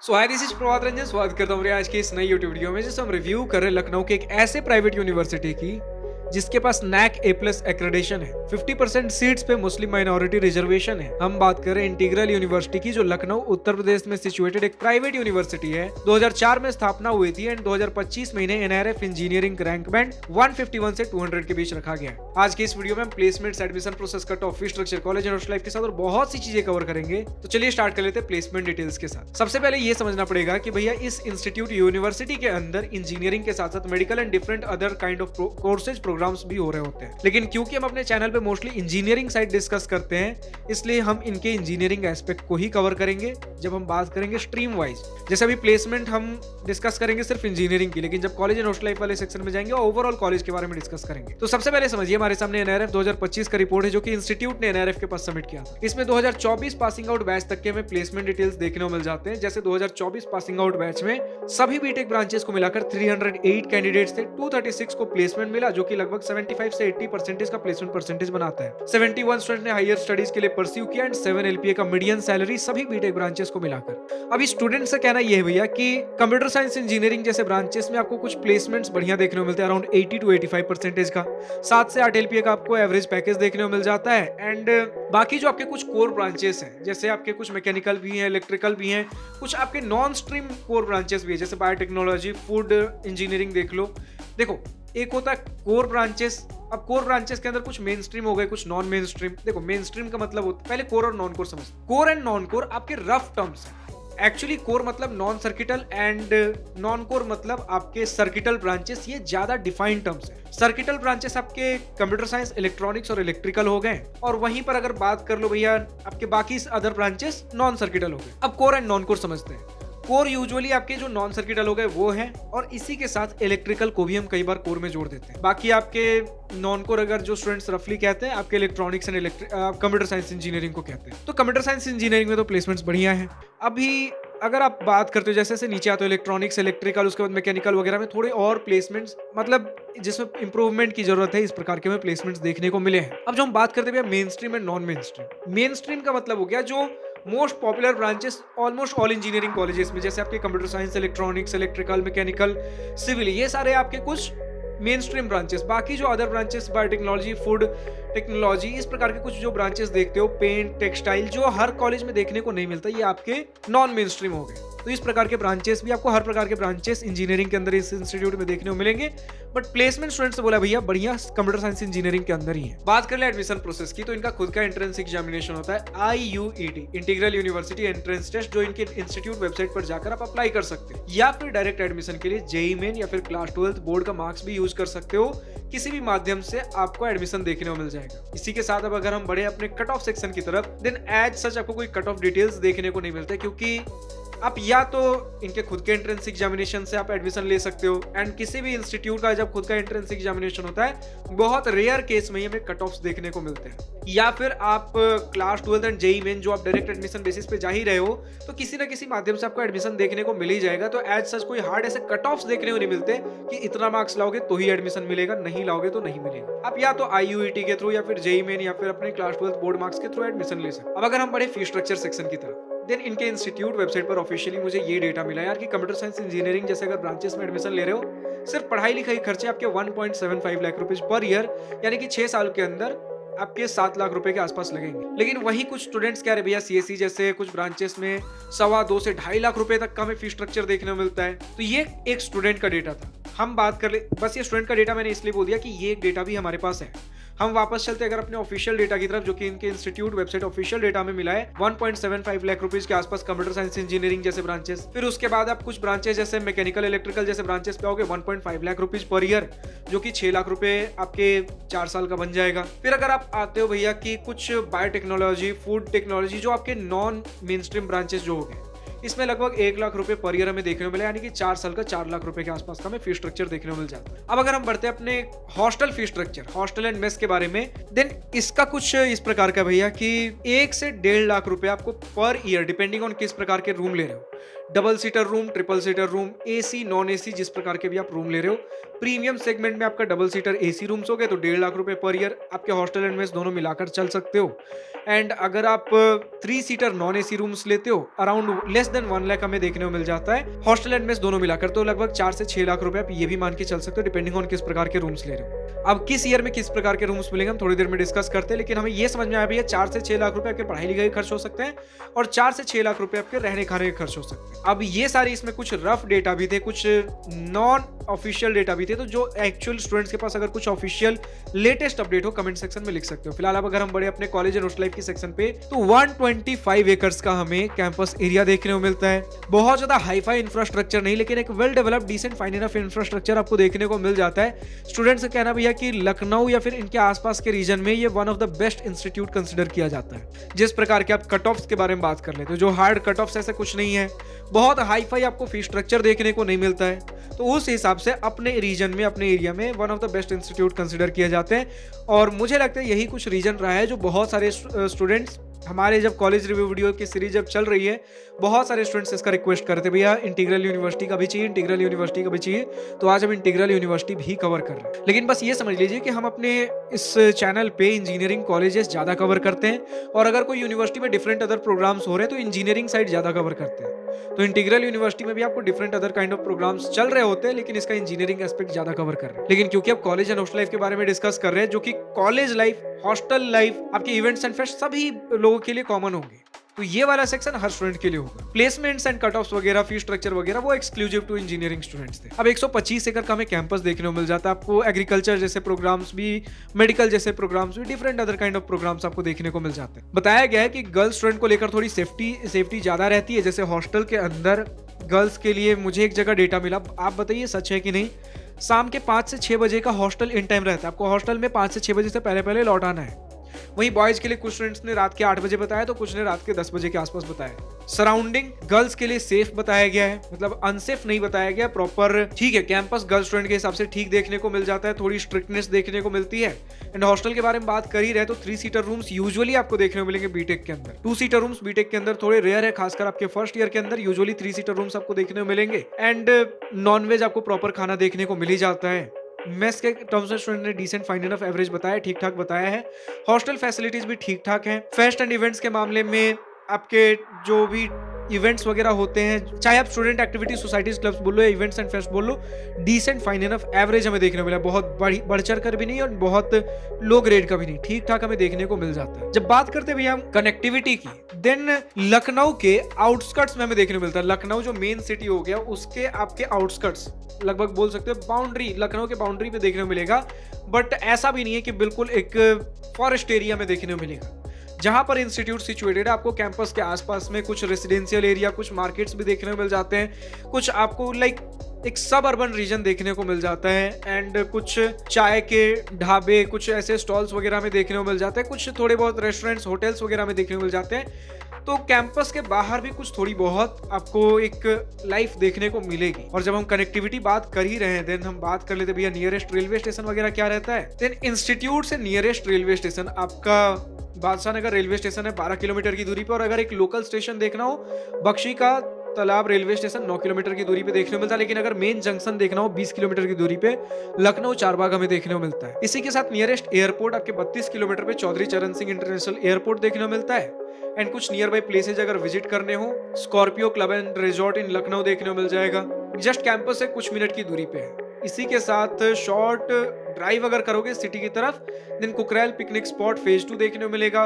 Hi this is Prabhat Ranjan. स्वागत करता हूँ आज की इस नई यूट्यूब वीडियो में जिसमें हम रिव्यू कर रहे हैं लखनऊ के एक ऐसे प्राइवेट यूनिवर्सिटी की जिसके पास नैक A+ एक्रेडिशन है। 50% सीट्स पे मुस्लिम माइनॉरिटी रिजर्वेशन है। हम बात कर रहे हैं इंटीग्रल यूनिवर्सिटी की, जो लखनऊ उत्तर प्रदेश में सिचुएटेड एक प्राइवेट यूनिवर्सिटी है। 2004 में स्थापना हुई थी एंड 2025 में इन्हें NRF इंजीनियरिंग रैंक बैंड 151 से 200 के बीच रखा गया है। आज की इस वीडियो में हम placements, admission process, cut off, fee structure, college and hostel life के साथ और बहुत सी चीजें कवर करेंगे। तो चलिए स्टार्ट कर लेते हैं प्लेसमेंट डिटेल्स के साथ। सबसे पहले ये समझना पड़ेगा कि भैया इस इंस्टीट्यूट यूनिवर्सिटी के अंदर इंजीनियरिंग के साथ साथ medical and different other kind of courses programs भी हो रहे होते हैं। लेकिन क्योंकि हम अपने चैनल पे मोस्टली इंजीनियरिंग साइड डिस्कस करते हैं, इसलिए हम इनके इंजीनियरिंग एस्पेक्ट को ही कवर करेंगे जब हम बात करेंगे स्ट्रीम वाइज। जैसे अभी प्लेसमेंट हम डिस्कस करेंगे सिर्फ इंजीनियरिंग की, लेकिन जब कॉलेज एंड हॉस्टल लाइफ वाले सेक्शन में जाएंगे ओवरऑल कॉलेज के बारे में डिस्कस करेंगे। तो सबसे पहले समझिए, हमारे सामने NRF 2025 का रिपोर्ट है जो कि इंस्टीट्यूट ने NRF के पास सबमिट किया था। इसमें 2024 पासिंग आउट बैच तक के हमें प्लेसमेंट डिटेल्स देखने को मिल जाते हैं। जैसे 2024 पासिंग आउट बैच में सभी बीटेक ब्रांचेस को मिलाकर 308 कैंडिडेट्स थे, 236 को प्लेसमेंट मिला, जो कि लगभग 75 से 80% का प्लेसमेंट परसेंटेज बनाता है। 71 स्टूडेंट ने हायर स्टडीज के लिए परस्यू किया एंड 7 LPA का मीडियन सैलरी सभी बीटेक ब्रांचेस को मिलाकर। अभी स्टूडेंट से कहना यह है भैया कि कंप्यूटर साइंस इंजीनियरिंग जैसे ब्रांचेस में आपको कुछ प्लेसमेंट्स बढ़िया देखने को मिलते हैं, अराउंड 80 to 85% का। 7 से 8 LPA का आपको एवरेज पैकेज देखने को मिल जाता है। एंड बाकी जो आपके कुछ कोर ब्रांचेस हैं, जैसे आपके कुछ मैकेनिकल भी हैं, इलेक्ट्रिकल भी हैं, कुछ आपके नॉन स्ट्रीम कोर ब्रांचेस भी है, जैसे बायोटेक्नोलॉजी, फूड इंजीनियरिंग देख लो। देखो, एक होता है कोर ब्रांचेस। अब कोर ब्रांचेस के अंदर कुछ मेन स्ट्रीम हो गए, कुछ नॉन मेन स्ट्रीम। देखो, मेन स्ट्रीम का मतलब होता है, पहले कोर और नॉन कोर समझ। कोर एंड नॉन कोर आपके रफ टर्म्स हैं। एक्चुअली कोर मतलब non circuital and non core मतलब आपके सर्किटल ब्रांचेस, ये ज्यादा डिफाइंड टर्म्स हैं। सर्किटल ब्रांचेस आपके कंप्यूटर साइंस, इलेक्ट्रॉनिक्स और इलेक्ट्रिकल हो गए, और वहीं पर अगर बात कर लो भैया आपके बाकी अदर ब्रांचेस नॉन सर्किटल हो गए। अब कोर एंड नॉन कोर समझते हैं। कोर यूजुअली आपके जो नॉन सर्किटल हो गए वो हैं, और इसी के साथ इलेक्ट्रिकल को भी हम कई बार कोर में जोड़ देते हैं। बाकी आपके नॉन कोर अगर जो स्टूडेंट्स रफली कहते हैं, आपके electronics and computer science engineering को कहते हैं। तो कंप्यूटर साइंस इंजीनियरिंग में तो प्लेसमेंट्स बढ़िया है। अभी अगर आप बात करते हो जैसे नीचे आते हो इलेक्ट्रॉनिक्स, इलेक्ट्रिकल, उसके बाद मैकेनिकल वगैरह में थोड़े और प्लेसमेंट्स, मतलब जिसमें इंप्रूवमेंट की जरूरत है, इस प्रकार के हमें प्लेसमेंट्स देखने को मिले हैं। अब जो हम बात करते हैं mainstream and non mainstream. Mainstream का मतलब हो गया जो most popular branches almost all engineering colleges में, जैसे आपके computer science, electronics, electrical, mechanical, civil, ये सारे आपके कुछ मेन स्ट्रीम ब्रांचेस। बाकी जो other branches, biotechnology, food technology, इस प्रकार के कुछ जो ब्रांचेस देखते हो, पेंट, टेक्सटाइल, जो हर कॉलेज में देखने को नहीं मिलता, ये आपके नॉन मेन स्ट्रीम हो गए। तो इस प्रकार के ब्रांचेस भी आपको, हर प्रकार के ब्रांचेस इंजीनियरिंग के अंदर इस इंस्टीट्यूट में देखने को मिलेंगे। बट प्लेसमेंट स्टूडेंट से बोला भैया बढ़िया कंप्यूटर साइंस इंजीनियरिंग के अंदर ही है। बात कर ले एडमिशन प्रोसेस की, तो इनका खुद का एंट्रेंस एग्जामिनेशन होता है, IUET, Integral University entrance test, जो इनके इंस्टीट्यूट वेबसाइट पर जाकर आप अप्लाई कर सकते हैं। या फिर डायरेक्ट एडमिशन के लिए JEE मेन या फिर क्लास 12 बोर्ड का मार्क्स भी यूज कर सकते हो। किसी भी माध्यम से आपको एडमिशन देखने को मिल जाएगा। इसी के साथ अब अगर हम बढ़े अपने कट ऑफ सेक्शन की तरफ, देन एज सच आपको कोई कट ऑफ डिटेल्स देखने को नहीं मिलता, क्योंकि आप या तो इनके खुद के एंट्रेंस एग्जामिनेशन से आप एडमिशन ले सकते हो, एंड किसी भी इंस्टीट्यूट का जब खुद का एंट्रेंस एग्जामिनेशन होता है, बहुत रेयर केस में ही हमें कट ऑफ्स देखने को मिलते हैं। या फिर आप क्लास 12 एंड JEE मेन, जो आप डायरेक्ट एडमिशन बेसिस पे जा ही रहे हो, तो किसी ना किसी माध्यम से आपको एडमिशन देखने को मिल ही जाएगा। तो एज सच कोई हार्ड ऐसे कट ऑफ्स देखने को नहीं मिलते कि इतना मार्क्स लाओगे तो ही एडमिशन मिलेगा, नहीं लाओगे तो नहीं मिलेगा। आप या तो IUET के थ्रू या फिर JEE मेन या फिर अपने क्लास 12 बोर्ड मार्क्स के थ्रू एडमिशन ले सकते। अब अगर हम बढ़े फी स्ट्रक्चर सेक्शन की तरफ, देन इनके इंस्टीट्यूट वेबसाइट पर ऑफिशियली मुझे ये डेटा मिला यार कि कंप्यूटर साइंस इंजीनियरिंग जैसे अगर ब्रांचेस में एडमिशन ले रहे हो, सिर्फ पढ़ाई लिखाई खर्चे आपके 1.75 लाख रुपए पर ईयर, यानी कि 6 साल के अंदर आपके 7 लाख रुपए के आसपास लगेंगे। लेकिन वही कुछ स्टूडेंट्स कह रहे भैया CSE जैसे कुछ ब्रांचेस में 2.25 से 2.5 लाख रुपए तक का हमें फी स्ट्रक्चर देखने को मिलता है। तो ये एक स्टूडेंट का डेटा था। हम बात कर ले, बस ये स्टूडेंट का डेटा मैंने इसलिए बोल दिया कि ये एक डेटा भी हमारे पास है। हम वापस चलते अगर अपने ऑफिशियल डेटा की तरफ, जो कि इनके इंस्टीट्यूट वेबसाइट ऑफिशियल डेटा में मिला है, 1.75 लाख रुपीज के आसपास कंप्यूटर साइंस इंजीनियरिंग जैसे ब्रांचेस। फिर उसके बाद आप कुछ ब्रांचेस जैसे मैकेनिकल, इलेक्ट्रिकल जैसे ब्रांचेस पे आओगे 1.5 लाख रुपीज पर ईयर, जो कि 6 लाख रुपए आपके 4 साल का बन जाएगा। फिर अगर आप आते हो भैया कि कुछ बायोटेक्नोलॉजी, फूड टेक्नोलॉजी, जो आपके नॉन मेन स्ट्रीम ब्रांचेस जो हो गए, इसमें लगभग 1 लाख रुपए पर ईयर हमें देखने को मिला, यानी कि 4 साल का 4 लाख रुपए के आसपास का हमें फी स्ट्रक्चर देखने को मिल जाता है। अब अगर हम बढ़ते हैं अपने hostel fee structure, hostel and mess के बारे में, देन इसका कुछ इस प्रकार का भैया कि 1 से 1.5 लाख रुपए आपको पर ईयर, डिपेंडिंग ऑन किस प्रकार के रूम ले रहे हो, double seater room, triple seater room, AC, non AC, जिस प्रकार के भी आप रूम ले रहे हो। प्रीमियम सेगमेंट में आपका डबल सीटर एसी रूम्स हो गए तो 1.5 लाख रुपए पर ईयर आपके हॉस्टल एंड मेस दोनों मिलाकर चल सकते हो। एंड अगर आप 3 सीटर नॉन एसी रूम्स लेते हो अराउंड लेस देन 1 लाख हमें देखने को मिल जाता है हॉस्टल एंड मेस दोनों मिलाकर, तो लगभग 4 से 6 लाख रुपए आप ये भी मान के चल सकते हो डिपेंडिंग ऑन किस प्रकार के रूम्स ले रहे हो। अब किस ईयर में किस प्रकार के रूम्स मिलेंगे हम थोड़ी देर में डिस्कस करते हैं, लेकिन हमें ये समझ में आया भैया 4 से 6 लाख रुपए आपके पढ़ाई लिखाई खर्च हो सकते हैं और 4 से 6 लाख रुपए आपके रहने खाने के खर्च हो सकते हैं। अब ये सारे इसमें कुछ रफ डेटा भी थे, कुछ नॉन ऑफिशियल डेटा भी थे, तो जो एक्चुअल स्टूडेंट्स के पास अगर कुछ ऑफिशियल लेटेस्ट अपडेट हो कमेंट सेक्शन में लिख सकते हो। फिलहाल अब अगर हम बड़े अपने कॉलेज एंड हॉस्टल लाइफ की सेक्शन पे, तो 125 एकर्स का हमें कैंपस एरिया देखने को मिलता है। बहुत ज्यादा हाईफाई इंफ्रास्ट्रक्चर नहीं, लेकिन एक well developed decent fine enough infrastructure आपको देखने को मिल जाता है। स्टूडेंट्स का कहना भैया कि लखनऊ या फिर इनके आसपास के रीजन में ये one of the best institute consider किया जाता है। जिस प्रकार के आप कट ऑफ्स के बारे में बात कर लेते हो, जो हार्ड कट ऑफ्स ऐसे कुछ नहीं है, बहुत हाईफाई आपको फी स्ट्रक्चर देखने को नहीं मिलता है, तो उस हिसाब से अपने रीजन में, अपने एरिया में one of the best institute consider किए जाते हैं। और मुझे लगता है यही कुछ रीजन रहा है जो बहुत सारे स्टूडेंट्स, हमारे जब कॉलेज रिव्यू वीडियो की सीरीज जब चल रही है, बहुत सारे स्टूडेंट्स इसका रिक्वेस्ट करते भैया इंटीग्रल यूनिवर्सिटी का भी चाहिए, इंटीग्रल यूनिवर्सिटी का भी चाहिए, तो आज हम इंटीग्रल यूनिवर्सिटी भी कवर कर रहे हैं। लेकिन बस ये समझ लीजिए कि हम अपने इस चैनल पे इंजीनियरिंग कॉलेजेस ज्यादा कवर करते हैं, और अगर कोई यूनिवर्सिटी में डिफरेंट अदर प्रोग्राम्स हो रहे हैं तो इंजीनियरिंग साइड ज्यादा कवर करते हैं। तो इंटीग्रल यूनिवर्सिटी में भी आपको different other kind of programs चल रहे होते हैं, लेकिन इसका इंजीनियरिंग एस्पेक्ट ज्यादा कवर कर रहे हैं। लेकिन क्योंकि अब कॉलेज एंड हॉस्टल लाइफ के बारे में डिस्कस कर रहे हैं, जो कि कॉलेज लाइफ, हॉस्टल लाइफ, आपके इवेंट्स एंड फेस्ट सभी लोगों के लिए कॉमन होंगे, तो ये वाला सेक्शन हर स्टूडेंट के लिए होगा। प्लेसमेंट्स एंड कट ऑफ्स वगैरह, फी स्ट्रक्चर वगैरह वो एक्सक्लूसिव टू इंजीनियरिंग स्टूडेंट्स थे। अब 125 एकड़ का हमें कैंपस देखने को मिल जाता है। आपको एग्रीकल्चर जैसे प्रोग्राम्स भी, मेडिकल जैसे प्रोग्राम्स भी, different other kind of programs आपको देखने को मिल जाते हैं। बताया गया है कि गर्ल्स स्टूडेंट को लेकर थोड़ी सेफ्टी ज्यादा रहती है। जैसे हॉस्टल के अंदर गर्ल्स के लिए मुझे एक जगह डेटा मिला, आप बताइए सच है कि नहीं, शाम के 5 से 6 बजे का हॉस्टल इन टाइम रहता है। आपको हॉस्टल में 5 से 6 बजे से पहले लौट आना है। वहीं बॉयज के लिए कुछ स्टूडेंट्स ने रात के 8 बजे बताया, तो कुछ ने रात के 10 बजे के आसपास बताया। सराउंडिंग गर्ल्स के लिए सेफ बताया गया है, मतलब अनसेफ नहीं बताया गया, प्रॉपर ठीक है। कैंपस गर्ल्स स्टूडेंट के हिसाब से ठीक देखने को मिल जाता है, थोड़ी स्ट्रिक्टनेस देखने को मिलती है। एंड हॉस्टल के बारे में बात कर ही रहे तो 3 सीटर रूम्स यूजुअली आपको देखने को मिलेंगे बीटेक के अंदर। 2 सीटर रूम्स बीटेक के अंदर थोड़े रेयर है, खासकर आपके फर्स्ट ईयर के अंदर यूजुअली 3 सीटर रूम्स आपको देखने को मिलेंगे। एंड नॉनवेज आपको प्रॉपर खाना देखने को मिल ही जाता है। मेस के टर्म्स में स्टूडेंट ने डिसेंट फाइन इनफ एवरेज बताया, ठीक ठाक बताया है। हॉस्टल फैसिलिटीज भी ठीक ठाक हैं। फेस्ट एंड इवेंट्स के मामले में आपके जो भी इवेंट्स वगैरह होते हैं, चाहे आप स्टूडेंट एक्टिविटी सोसाइटीज क्लब्स बोल लो या इवेंट्स एंड फेस्ट बोल लो, डिसेंट फाइन इनफ एवरेज हमें देखने को मिला। बहुत बढ़ चढ़ कर भी नहीं और बहुत लो ग्रेड का भी नहीं, ठीक ठाक हमें देखने को मिल जाता है। जब बात करते हैं भैया हम कनेक्टिविटी की, देन लखनऊ के आउटस्कर्ट्स में हमें देखने को मिलता है। लखनऊ जो मेन सिटी हो गया उसके आपके आउटस्कर्ट्स, लगभग बोल सकते हो बाउंड्री, लखनऊ के बाउंड्री पे देखने को मिलेगा। बट ऐसा भी नहीं है कि बिल्कुल एक फॉरेस्ट एरिया में देखने को मिलेगा। जहां पर इंस्टीट्यूट सिचुएटेड है, आपको कैंपस के आसपास में कुछ रेसिडेंशियल एरिया, कुछ मार्केट्स भी देखने को मिल जाते हैं, कुछ आपको लाइक एक सब अर्बन रीजन देखने को मिल जाता है। एंड कुछ चाय के ढाबे, कुछ ऐसे स्टॉल्स वगैरह में देखने को मिल जाते हैं, कुछ थोड़े बहुत रेस्टोरेंट्स, होटल्स वगैरह में देखने को मिल जाते हैं। तो कैंपस के बाहर भी कुछ थोड़ी बहुत आपको एक लाइफ देखने को मिलेगी। और जब हम कनेक्टिविटी बात कर ही रहे हैं, देन हम बात कर लेते भैया नियरेस्ट रेलवे स्टेशन वगैरह क्या रहता है। देन इंस्टीट्यूट से नियरेस्ट रेलवे स्टेशन आपका बादशाह नगर रेलवे स्टेशन है 12 किलोमीटर की दूरी पे। और अगर एक लोकल स्टेशन देखना हो, बख्शी का तालाब रेलवे स्टेशन 9 किलोमीटर की दूरी पे देखने को मिलता है। लेकिन अगर मेन जंक्शन देखना हो 20 किलोमीटर की दूरी पे लखनऊ चारबाग हमें देखने को मिलता है। इसी के साथ नियरेस्ट एयरपोर्ट आपके 32 किलोमीटर पे चौधरी चरण सिंह इंटरनेशनल एयरपोर्ट देखने को मिलता है। एंड कुछ नियर बाई प्लेसेज अगर विजिट करने हो, स्कॉर्पियो क्लब एंड रिजॉर्ट इन लखनऊ देखने को मिल जाएगा, जस्ट कैंपस से कुछ मिनट की दूरी पे है। इसी के साथ शॉर्ट ड्राइव अगर करोगे सिटी की तरफ, then Kukrail picnic spot phase 2 देखने को मिलेगा।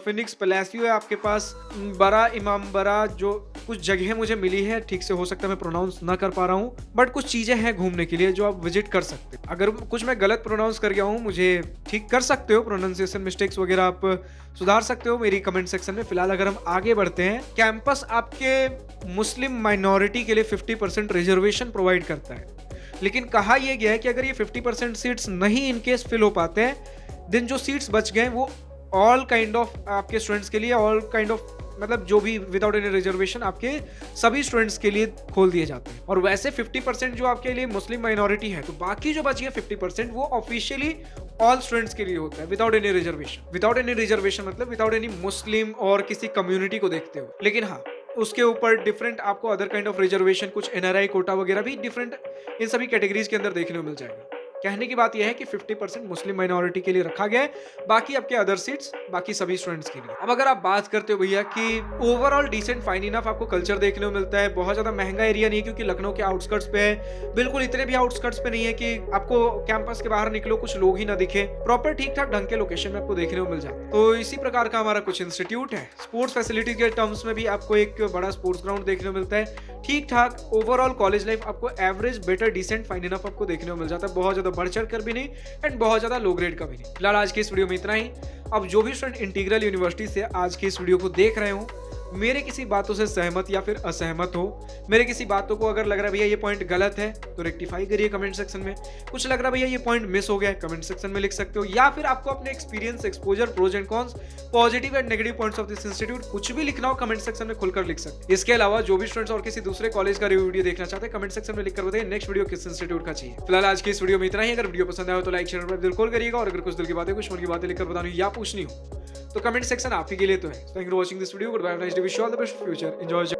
फिनिक्स पैलेसियो है आपके पास, बड़ा इमाम बड़ा, जो कुछ जगह मुझे मिली है, ठीक से हो सकता है मैं प्रोनाउंस ना कर पा रहा हूँ, बट कुछ चीजें हैं घूमने के लिए जो आप विजिट कर सकते हो। अगर कुछ मैं गलत प्रोनाउंस कर गया हूँ, मुझे ठीक कर सकते हो, प्रोनाउंसिएशन मिस्टेक्स वगैरह आप सुधार सकते हो मेरी कमेंट सेक्शन में। फिलहाल अगर हम आगे बढ़ते हैं, कैंपस आपके मुस्लिम माइनॉरिटी के लिए 50% रिजर्वेशन प्रोवाइड करता है। लेकिन कहा यह गया है कि अगर ये 50% सीट्स नहीं इनकेस फिल हो पाते हैं, देन जो सीट्स बच गए वो ऑल काइंड ऑफ आपके स्टूडेंट्स के लिए, ऑल काइंड ऑफ मतलब जो भी विदाउट एनी रिजर्वेशन आपके सभी स्टूडेंट्स के लिए खोल दिए जाते हैं। और वैसे 50% जो आपके लिए मुस्लिम माइनॉरिटी है, तो बाकी जो बच गया 50% वो ऑफिशियली ऑल स्टूडेंट्स के लिए होता है without any reservation. Without any reservation मतलब विदाउट एनी मुस्लिम और किसी कम्युनिटी को देखते हो। लेकिन हाँ, उसके ऊपर डिफरेंट आपको अदर काइंड ऑफ रिजर्वेशन, कुछ एनआरआई कोटा वगैरह भी डिफरेंट इन सभी कैटेगरीज के अंदर देखने को मिल जाएगा। कहने की बात यह है कि 50% मुस्लिम माइनॉरिटी के लिए रखा गया है, बाकी आपके अदर सीट्स बाकी सभी स्टूडेंट्स के लिए। अब अगर आप बात करते हो भैया कि ओवरऑल डिसेंट फाइन इनफ आपको कल्चर देखने को मिलता है, बहुत ज्यादा महंगा एरिया नहीं है क्योंकि लखनऊ के आउटस्कर्ट्स पे है, बिल्कुल इतने भी आउटस्कर्ट्स पे नहीं है कि आपको कैंपस के बाहर निकलो कुछ लोग ही ना दिखे, प्रॉपर ठीक ठाक ढंग के लोकेशन में आपको देखने को मिल जाता है। तो इसी प्रकार का हमारा कुछ इंस्टीट्यूट है। स्पोर्ट्स फैसिलिटी के टर्म्स में भी आपको एक बड़ा स्पोर्ट्स ग्राउंड देखने को मिलता है, ठीक ठाक ओवरऑल कॉलेज लाइफ आपको average better decent fine enough आपको देखने को मिल जाता है, बहुत ज्यादा बढ़ चढ़ कर भी नहीं एंड बहुत ज्यादा लो ग्रेड का भी नहीं। फिलहाल आज के इस वीडियो में इतना ही। अब जो भी स्टूडेंट इंटीग्रल यूनिवर्सिटी से आज के इस वीडियो को देख रहे हो, मेरे किसी बातों से सहमत या फिर असहमत हो, मेरे किसी बातों को अगर लग रहा है भैया ये पॉइंट गलत है तो रेक्टिफाई करिए कमेंट सेक्शन में, कुछ लग रहा है भैया ये पॉइंट मिस हो गया है कमेंट सेक्शन में लिख सकते हो, या फिर आपको अपने experience, exposure, pros and cons, positive and negative points of this institute कुछ भी लिखना हो कमेंट सेक्शन में खुलकर लिख सकते हैं। इसके अलावा जो भी स्टूडेंट्स और किसी दूसरे कॉलेज का रिव्यू वीडियो देखना चाहते हैं कमेंट सेक्शन में लिखकर बताइए नेक्स्ट वीडियो किस इंस्टीट्यूट का चाहिए। फिलहाल आज की इस वीडियो में इतना ही। अगर वीडियो पसंद आया हो तो लाइक शेयर और दिल खोल करिएगा, और अगर कुछ दिल की बातें, कुछ मन की बातें लिखकर बतानी या पूछनी हो तो कमेंट सेक्शन आप ही के लिए तो है। Thank you for watching this video. Goodbye, nice day, wish you all the best future, enjoy.